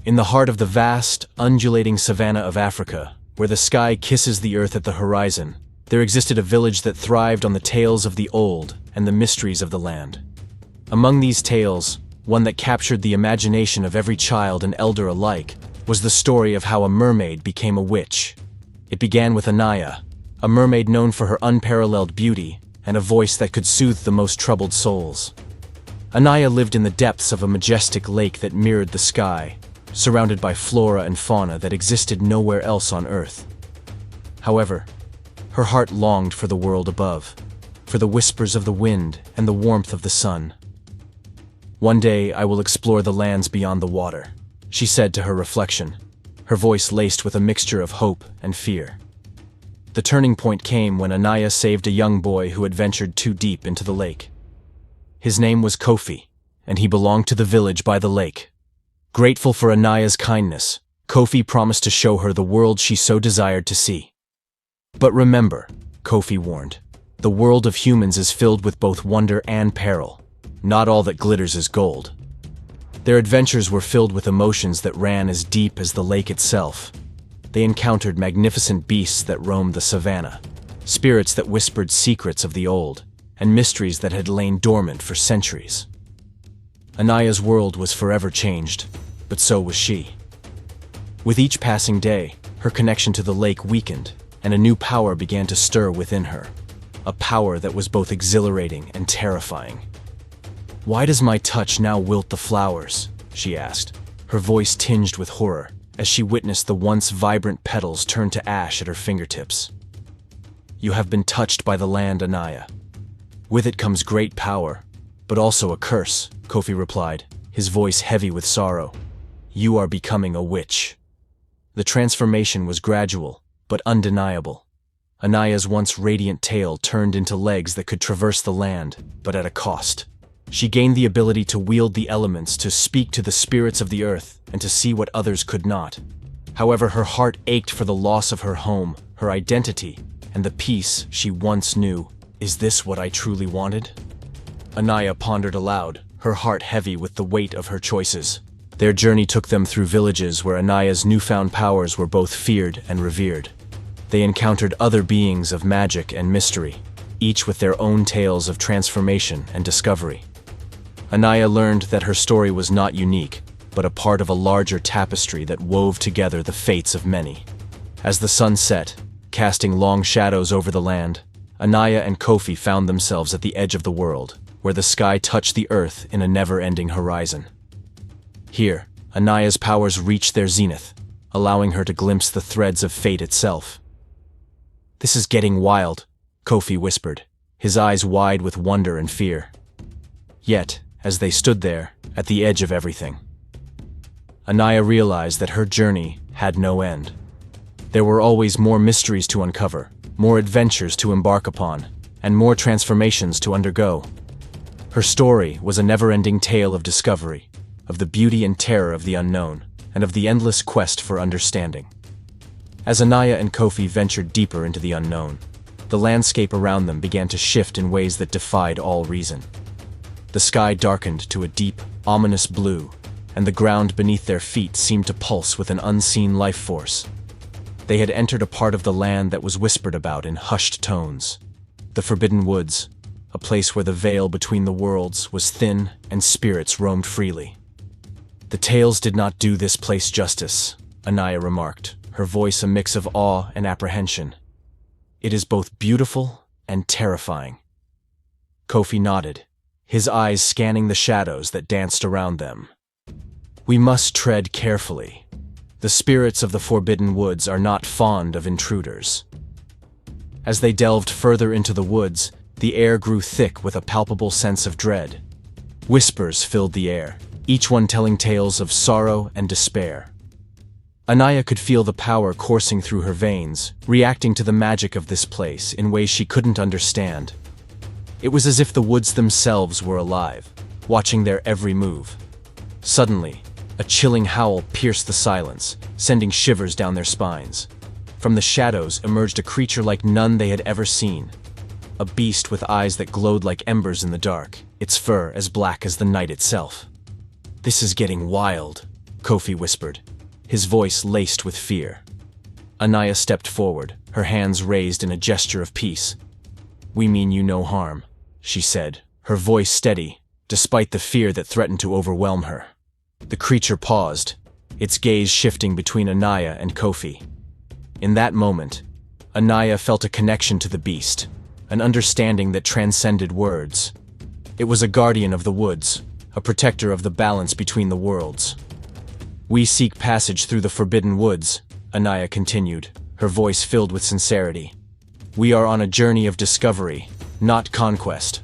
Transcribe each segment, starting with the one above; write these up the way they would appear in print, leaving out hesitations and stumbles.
In the heart of the vast, undulating savanna of Africa, where the sky kisses the earth at the horizon, there existed a village that thrived on the tales of the old and the mysteries of the land. Among these tales, one that captured the imagination of every child and elder alike was the story of how a mermaid became a witch. It began with Anaya, a mermaid known for her unparalleled beauty and a voice that could soothe the most troubled souls. Anaya lived in the depths of a majestic lake that mirrored the sky, surrounded by flora and fauna that existed nowhere else on Earth. However, her heart longed for the world above, for the whispers of the wind and the warmth of the sun. "One day I will explore the lands beyond the water," she said to her reflection, her voice laced with a mixture of hope and fear. The turning point came when Anaya saved a young boy who had ventured too deep into the lake. His name was Kofi, and he belonged to the village by the lake. Grateful for Anaya's kindness, Kofi promised to show her the world she so desired to see. "But remember," Kofi warned, "the world of humans is filled with both wonder and peril. Not all that glitters is gold." Their adventures were filled with emotions that ran as deep as the lake itself. They encountered magnificent beasts that roamed the savanna, spirits that whispered secrets of the old, and mysteries that had lain dormant for centuries. Anaya's world was forever changed, but so was she. With each passing day, her connection to the lake weakened, and a new power began to stir within her, a power that was both exhilarating and terrifying. "Why does my touch now wilt the flowers?" she asked, her voice tinged with horror as she witnessed the once vibrant petals turn to ash at her fingertips. "You have been touched by the land, Anaya. With it comes great power, but also a curse," Kofi replied, his voice heavy with sorrow. "You are becoming a witch." The transformation was gradual, but undeniable. Anaya's once radiant tail turned into legs that could traverse the land, but at a cost. She gained the ability to wield the elements, to speak to the spirits of the earth, and to see what others could not. However, her heart ached for the loss of her home, her identity, and the peace she once knew. "Is this what I truly wanted?" Anaya pondered aloud, her heart heavy with the weight of her choices. Their journey took them through villages where Anaya's newfound powers were both feared and revered. They encountered other beings of magic and mystery, each with their own tales of transformation and discovery. Anaya learned that her story was not unique, but a part of a larger tapestry that wove together the fates of many. As the sun set, casting long shadows over the land, Anaya and Kofi found themselves at the edge of the world, where the sky touched the earth in a never-ending horizon. Here, Anaya's powers reached their zenith, allowing her to glimpse the threads of fate itself. "This is getting wild," Kofi whispered, his eyes wide with wonder and fear. Yet, as they stood there, at the edge of everything, Anaya realized that her journey had no end. There were always more mysteries to uncover, more adventures to embark upon, and more transformations to undergo. Her story was a never-ending tale of discovery, of the beauty and terror of the unknown, and of the endless quest for understanding. As Anaya and Kofi ventured deeper into the unknown, the landscape around them began to shift in ways that defied all reason. The sky darkened to a deep, ominous blue, and the ground beneath their feet seemed to pulse with an unseen life force. They had entered a part of the land that was whispered about in hushed tones. The Forbidden Woods, a place where the veil between the worlds was thin and spirits roamed freely. "The tales did not do this place justice," Anaya remarked, her voice a mix of awe and apprehension. "It is both beautiful and terrifying." Kofi nodded, his eyes scanning the shadows that danced around them. "We must tread carefully. The spirits of the Forbidden Woods are not fond of intruders." As they delved further into the woods, the air grew thick with a palpable sense of dread. Whispers filled the air, each one telling tales of sorrow and despair. Anaya could feel the power coursing through her veins, reacting to the magic of this place in ways she couldn't understand. It was as if the woods themselves were alive, watching their every move. Suddenly, a chilling howl pierced the silence, sending shivers down their spines. From the shadows emerged a creature like none they had ever seen. A beast with eyes that glowed like embers in the dark, its fur as black as the night itself. "This is getting wild," Kofi whispered, his voice laced with fear. Anaya stepped forward, her hands raised in a gesture of peace. "We mean you no harm," she said, her voice steady, despite the fear that threatened to overwhelm her. The creature paused, its gaze shifting between Anaya and Kofi. In that moment, Anaya felt a connection to the beast, an understanding that transcended words. It was a guardian of the woods, a protector of the balance between the worlds. "We seek passage through the forbidden woods," Anaya continued, her voice filled with sincerity. "We are on a journey of discovery, not conquest."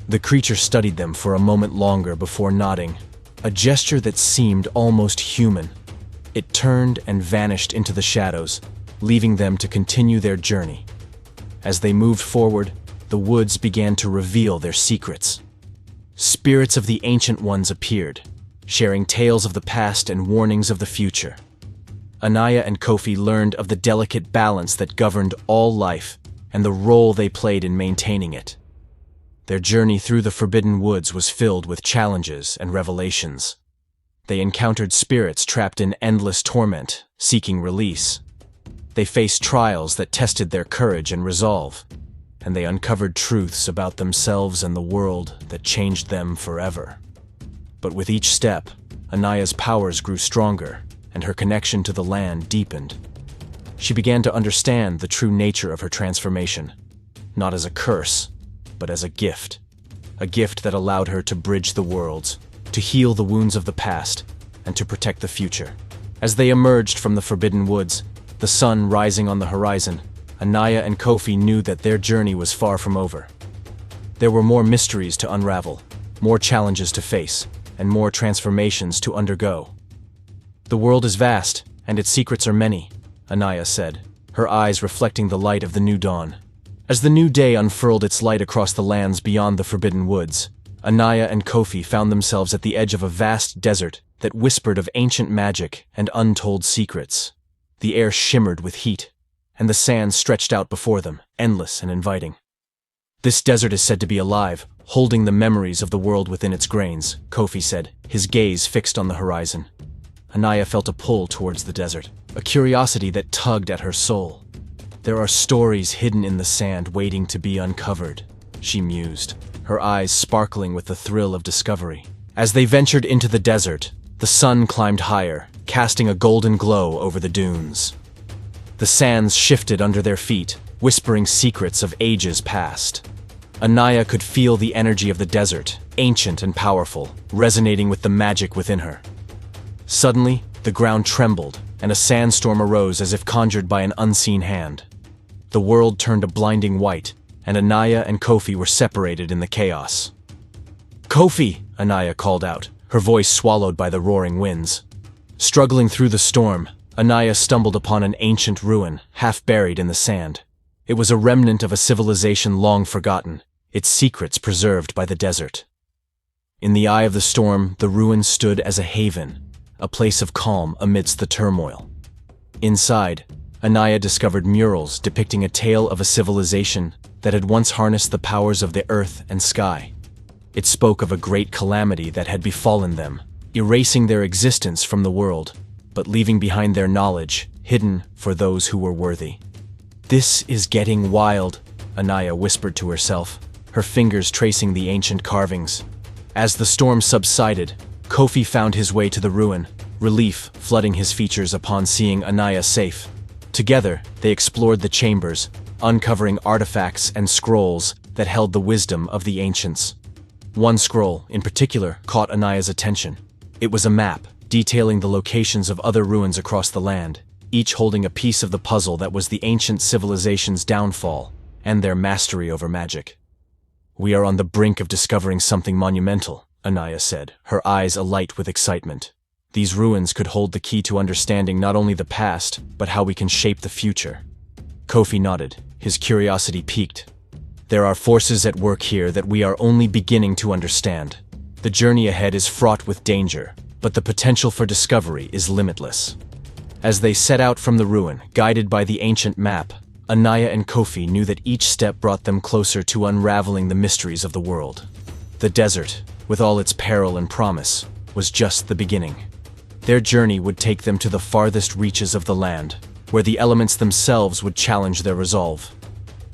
The creature studied them for a moment longer before nodding, a gesture that seemed almost human. It turned and vanished into the shadows, leaving them to continue their journey. As they moved forward, the woods began to reveal their secrets. Spirits of the ancient ones appeared, sharing tales of the past and warnings of the future. Anaya and Kofi learned of the delicate balance that governed all life and the role they played in maintaining it. Their journey through the forbidden woods was filled with challenges and revelations. They encountered spirits trapped in endless torment, seeking release. They faced trials that tested their courage and resolve, and they uncovered truths about themselves and the world that changed them forever. But with each step, Anaya's powers grew stronger, and her connection to the land deepened. She began to understand the true nature of her transformation, not as a curse, but as a gift that allowed her to bridge the worlds, to heal the wounds of the past, and to protect the future. As they emerged from the forbidden woods, the sun rising on the horizon, Anaya and Kofi knew that their journey was far from over. There were more mysteries to unravel, more challenges to face, and more transformations to undergo. "The world is vast, and its secrets are many," Anaya said, her eyes reflecting the light of the new dawn. As the new day unfurled its light across the lands beyond the forbidden woods, Anaya and Kofi found themselves at the edge of a vast desert that whispered of ancient magic and untold secrets. The air shimmered with heat, and the sands stretched out before them, endless and inviting. "This desert is said to be alive, holding the memories of the world within its grains," Kofi said, his gaze fixed on the horizon. Anaya felt a pull towards the desert, a curiosity that tugged at her soul. "There are stories hidden in the sand waiting to be uncovered," she mused, her eyes sparkling with the thrill of discovery. As they ventured into the desert, the sun climbed higher, casting a golden glow over the dunes. The sands shifted under their feet, whispering secrets of ages past. Anaya could feel the energy of the desert, ancient and powerful, resonating with the magic within her. Suddenly, the ground trembled, and a sandstorm arose as if conjured by an unseen hand. The world turned a blinding white, and Anaya and Kofi were separated in the chaos. "Kofi!" Anaya called out, her voice swallowed by the roaring winds. Struggling through the storm, Anaya stumbled upon an ancient ruin, half buried in the sand. It was a remnant of a civilization long forgotten, its secrets preserved by the desert. In the eye of the storm, the ruin stood as a haven, a place of calm amidst the turmoil. Inside, Anaya discovered murals depicting a tale of a civilization that had once harnessed the powers of the earth and sky. It spoke of a great calamity that had befallen them, erasing their existence from the world, but leaving behind their knowledge, hidden for those who were worthy. "This is getting wild," Anaya whispered to herself, her fingers tracing the ancient carvings. As the storm subsided, Kofi found his way to the ruin, relief flooding his features upon seeing Anaya safe. Together, they explored the chambers, uncovering artifacts and scrolls that held the wisdom of the ancients. One scroll, in particular, caught Anaya's attention. It was a map, detailing the locations of other ruins across the land, each holding a piece of the puzzle that was the ancient civilization's downfall and their mastery over magic. "We are on the brink of discovering something monumental," Anaya said, her eyes alight with excitement. "These ruins could hold the key to understanding not only the past, but how we can shape the future." Kofi nodded, his curiosity piqued. "There are forces at work here that we are only beginning to understand. The journey ahead is fraught with danger, but the potential for discovery is limitless." As they set out from the ruin, guided by the ancient map, Anaya and Kofi knew that each step brought them closer to unraveling the mysteries of the world. The desert, with all its peril and promise, was just the beginning. Their journey would take them to the farthest reaches of the land, where the elements themselves would challenge their resolve.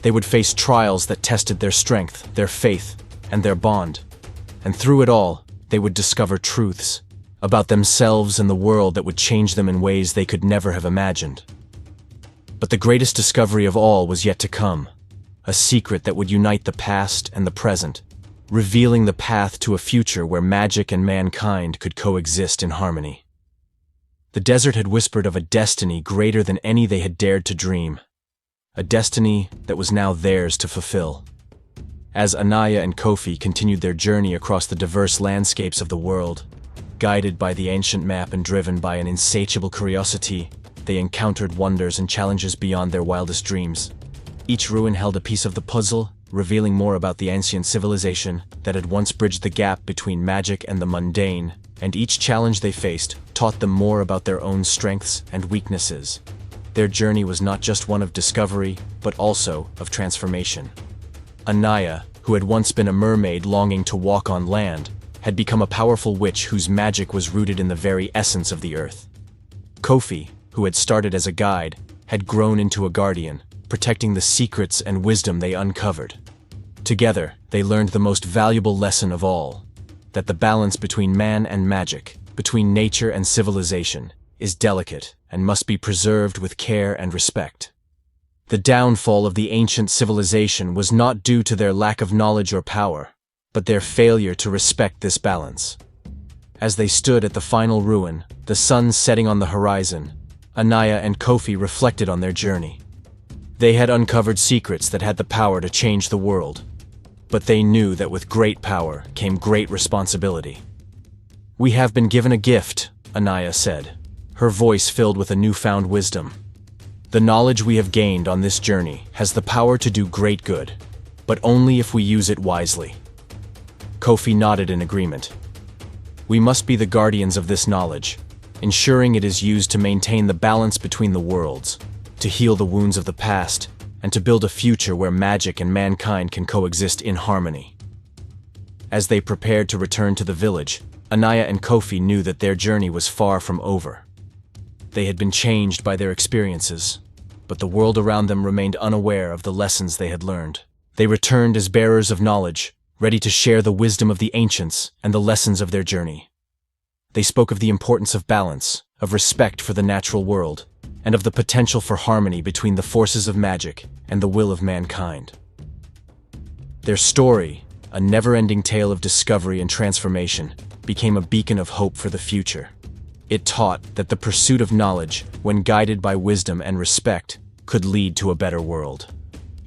They would face trials that tested their strength, their faith, and their bond. And through it all, they would discover truths about themselves and the world that would change them in ways they could never have imagined. But the greatest discovery of all was yet to come, a secret that would unite the past and the present, revealing the path to a future where magic and mankind could coexist in harmony. The desert had whispered of a destiny greater than any they had dared to dream, a destiny that was now theirs to fulfill. As Anaya and Kofi continued their journey across the diverse landscapes of the world, guided by the ancient map and driven by an insatiable curiosity, they encountered wonders and challenges beyond their wildest dreams. Each ruin held a piece of the puzzle, revealing more about the ancient civilization that had once bridged the gap between magic and the mundane, and each challenge they faced taught them more about their own strengths and weaknesses. Their journey was not just one of discovery, but also of transformation. Anaya, who had once been a mermaid longing to walk on land, had become a powerful witch whose magic was rooted in the very essence of the earth. Kofi, who had started as a guide, had grown into a guardian, protecting the secrets and wisdom they uncovered. Together, they learned the most valuable lesson of all, that the balance between man and magic, between nature and civilization, is delicate and must be preserved with care and respect. The downfall of the ancient civilization was not due to their lack of knowledge or power, but their failure to respect this balance. As they stood at the final ruin, the sun setting on the horizon, Anaya and Kofi reflected on their journey. They had uncovered secrets that had the power to change the world, but they knew that with great power came great responsibility. "We have been given a gift," Anaya said, her voice filled with a newfound wisdom. "The knowledge we have gained on this journey has the power to do great good, but only if we use it wisely." Kofi nodded in agreement. "We must be the guardians of this knowledge, ensuring it is used to maintain the balance between the worlds, to heal the wounds of the past, and to build a future where magic and mankind can coexist in harmony." As they prepared to return to the village, Anaya and Kofi knew that their journey was far from over. They had been changed by their experiences, but the world around them remained unaware of the lessons they had learned. They returned as bearers of knowledge, ready to share the wisdom of the ancients and the lessons of their journey. They spoke of the importance of balance, of respect for the natural world, and of the potential for harmony between the forces of magic and the will of mankind. Their story, a never-ending tale of discovery and transformation, became a beacon of hope for the future. It taught that the pursuit of knowledge, when guided by wisdom and respect, could lead to a better world.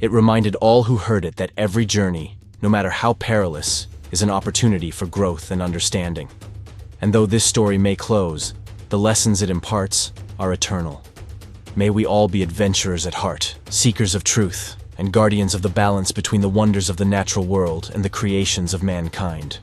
It reminded all who heard it that every journey, no matter how perilous, is an opportunity for growth and understanding. And though this story may close, the lessons it imparts are eternal. May we all be adventurers at heart, seekers of truth, and guardians of the balance between the wonders of the natural world and the creations of mankind.